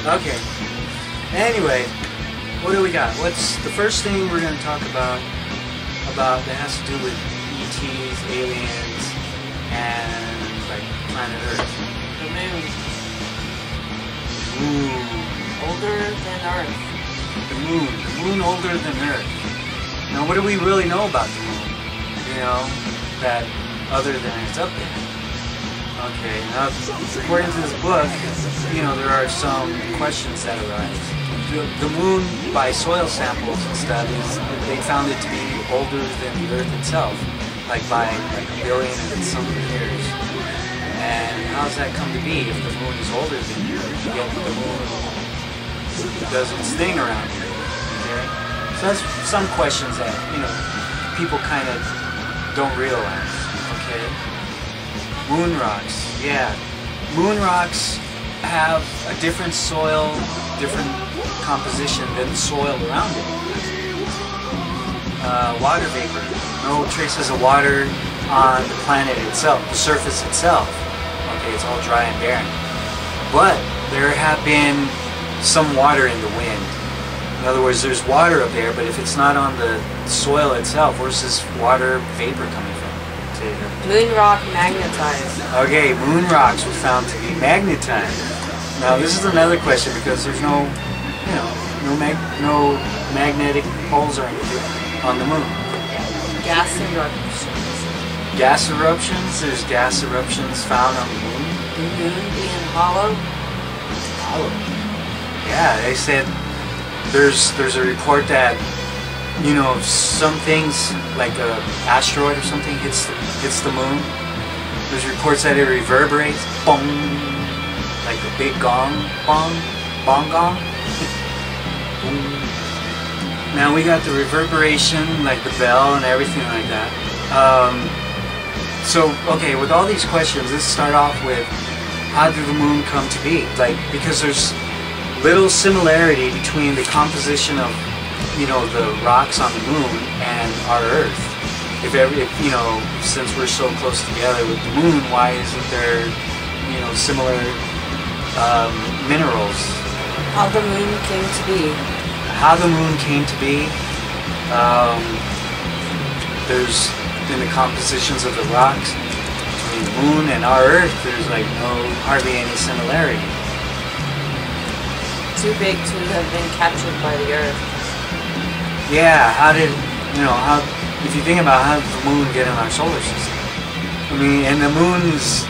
Okay. Anyway, what do we got? What's the first thing we're going to talk about that has to do with ETs, aliens, and like planet Earth? The moon. Ooh. Older than Earth. The moon older than Earth. Now, what do we really know about the moon? You know, that other than it's up there. Okay, now according to this book, you know, there are some questions that arise. The moon, by soil samples and studies, they found it to be older than the Earth itself, like by like 1 billion and some years. And how does that come to be if the moon is older than the Earth, yet the moon does its thing around here? Okay? So that's some questions that, you know, people kind of don't realize. Okay? Moon rocks, yeah. Moon rocks have a different soil, different composition than the soil around it. Water vapor, no traces of water on the planet itself, the surface itself. Okay, it's all dry and barren. But there have been some water in the wind. In other words, there's water up there, but if it's not on the soil itself, where's this water vapor coming from? Moon rock magnetized. Okay, moon rocks were found to be magnetized. Now this is another question because there's no, you know, no magnetic poles or anything on the moon. Gas eruptions. Gas eruptions? There's gas eruptions found on the moon? The moon being hollow. Hollow. Yeah, they said there's a report that, you know, some things like an asteroid or something hits the moon. There's reports that it reverberates, boom, like a big gong, bong gong. Now we got the reverberation, like the bell and everything like that. So okay, with all these questions, let's start off with how did the moon come to be? Like, because there's little similarity between the composition of, you know, the rocks on the moon and our Earth. If you know, since we're so close together with the moon, why isn't there, you know, similar minerals? How the moon came to be. How the moon came to be. There's in the compositions of the rocks between the moon and our Earth. There's like hardly any similarity. Too big to have been captured by the Earth. Yeah, how did, you know, if you think about how did the moon get in our solar system? I mean, and the moon is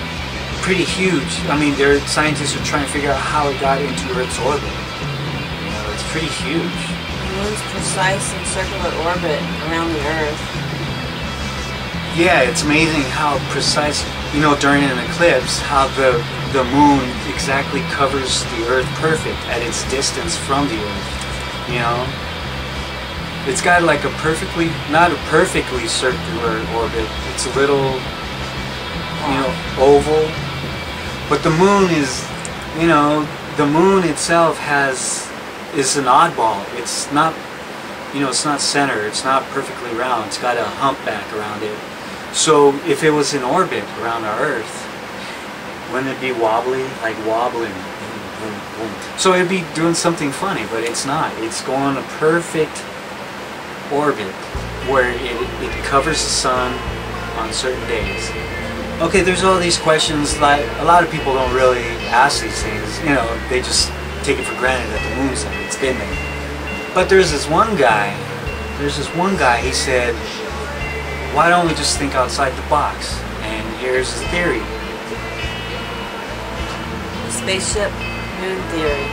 pretty huge. I mean, scientists are trying to figure out how it got into Earth's orbit. You know, it's pretty huge. The moon's precise and circular orbit around the Earth. Yeah, it's amazing how precise, you know, during an eclipse, how the moon exactly covers the Earth perfect at its distance from the Earth, you know? It's got like a perfectly, not a perfectly circular orbit, it's a little, you know, oval, but the moon is, you know, the moon itself is an oddball. It's not, you know, it's not center, it's not perfectly round, it's got a humpback around it. So if it was in orbit around our Earth, wouldn't it be wobbly? Like wobbling. So it'd be doing something funny, but it's not. It's going a perfect orbit where it covers the sun on certain days. Okay, there's all these questions. Like a lot of people don't really ask these things. You know, they just take it for granted that the moon's there. It's been there. But there's this one guy. He said, why don't we just think outside the box? And here's his theory. Spaceship moon theory.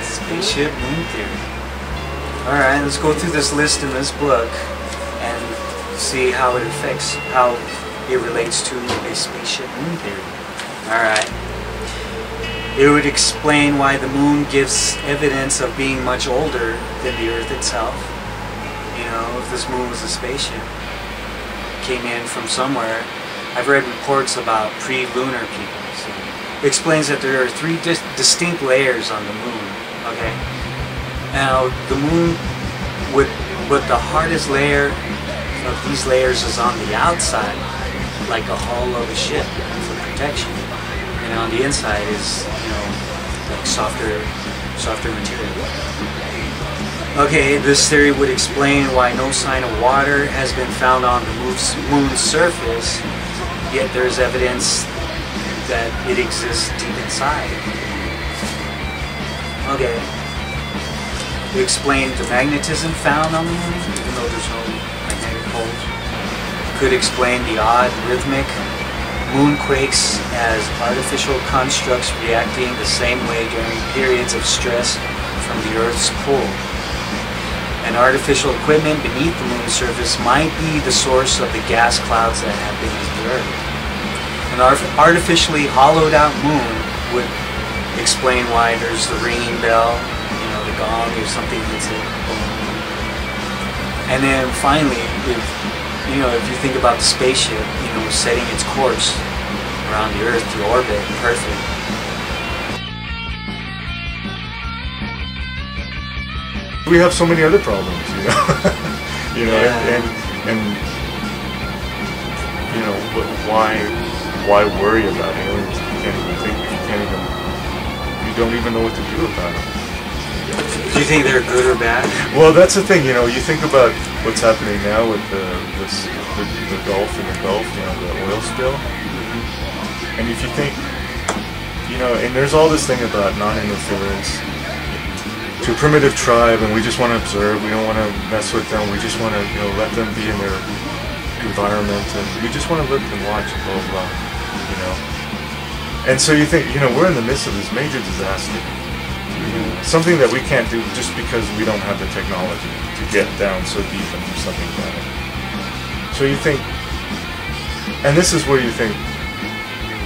Spaceship moon theory. Alright, let's go through this list in this book and see how it affects, how it relates to a spaceship moon theory. Alright. It would explain why the moon gives evidence of being much older than the Earth itself. You know, if this moon was a spaceship, came in from somewhere. I've read reports about pre-lunar people. So it explains that there are three distinct layers on the moon. Okay. Now the moon, with the hardest layer of these layers is on the outside, like a hull of a ship for protection, and on the inside is, you know, like softer material. Okay, this theory would explain why no sign of water has been found on the moon's surface, yet there's evidence that it exists deep inside. Okay. We explained the magnetism found on the moon, even though there's no magnetic poles. Could explain the odd rhythmic moonquakes as artificial constructs reacting the same way during periods of stress from the Earth's pull. And artificial equipment beneath the moon's surface might be the source of the gas clouds that have beneath the Earth. An artificially hollowed out moon would explain why there's the ringing bell, you know, the gong or something hits it. And then finally, if you think about the spaceship, you know, setting its course around the Earth to orbit, perfect. We have so many other problems, you know, and you know, why worry about aliens if you can't even think, you don't even know what to do about them. Do you think they're good or bad? Well, that's the thing, you know, you think about what's happening now with the Gulf, you know, the oil spill, and if you think, you know, and there's all this thing about non-interference to a primitive tribe, and we just want to observe, we don't want to mess with them, we just want to, you know, let them be in their environment, and we just want to look and watch and blah, blah, blah, you know. And so you think, you know, we're in the midst of this major disaster, you know, something that we can't do just because we don't have the technology to get down so deep and do something about it. So you think, and this is where you think,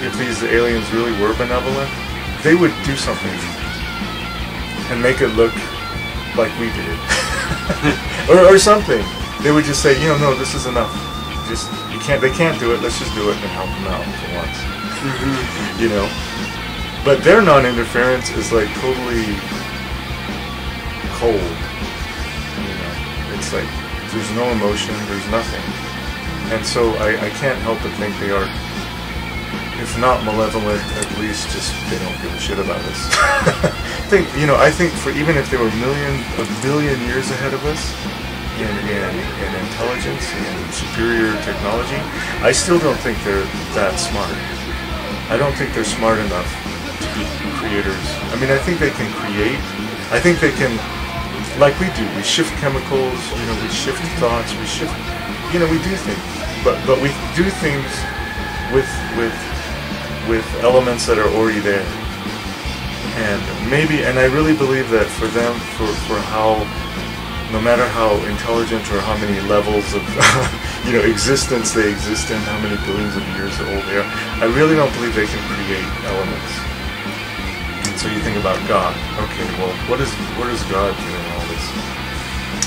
if these aliens really were benevolent, they would do something and make it look like we did, or something. They would just say, you know, no, this is enough. Just they can't do it. Let's just do it and help them out for once. You know, but their non-interference is like totally cold. You know, it's like there's no emotion, there's nothing, and so I can't help but think they are, if not malevolent, at least just they don't give a shit about us. I think for even if they were a billion years ahead of us in intelligence and superior technology, I still don't think they're that smart. I don't think they're smart enough to be creators. I mean, I think they can create. I think they can, like we do. We shift chemicals. You know, we shift thoughts. We shift. You know, we do things, but we do things with elements that are already there. And maybe, and I really believe that for them, for how, no matter how intelligent or how many levels of, you know, existence they exist in, how many billions of years old they are, I really don't believe they can create elements. And so you think about God. Okay, well, what is God doing all this?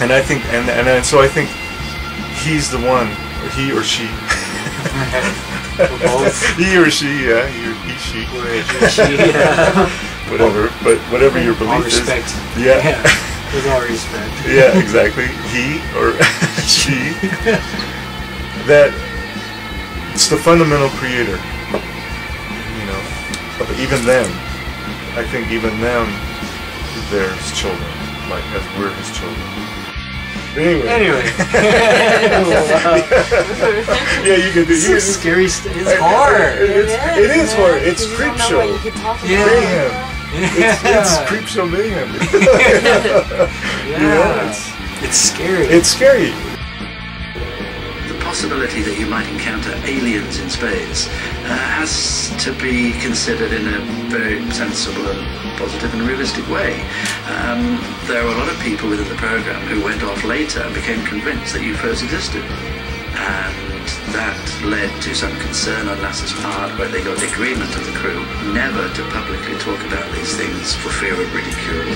And I think, and so I think he's the one, or he or she. Both. He or she, yeah, he, she, yeah. Whatever, but whatever your belief is. Yeah. With all respect. Yeah, exactly. He or she. That it's the fundamental creator. You know, but even them, I think even them, they're his children, like as we're his children. Anyway. Yeah, you can do. It's scary. It's horror. It is horror. It's creep show. Mayhem. It's creep show mayhem. Yeah, it's scary. It's scary. The possibility that you might encounter aliens in space has to be considered in a very sensible and positive and realistic way. There are a lot of people within the program who went off later and became convinced that UFOs existed. And that led to some concern on NASA's part, where they got the agreement of the crew never to publicly talk about these things for fear of ridicule.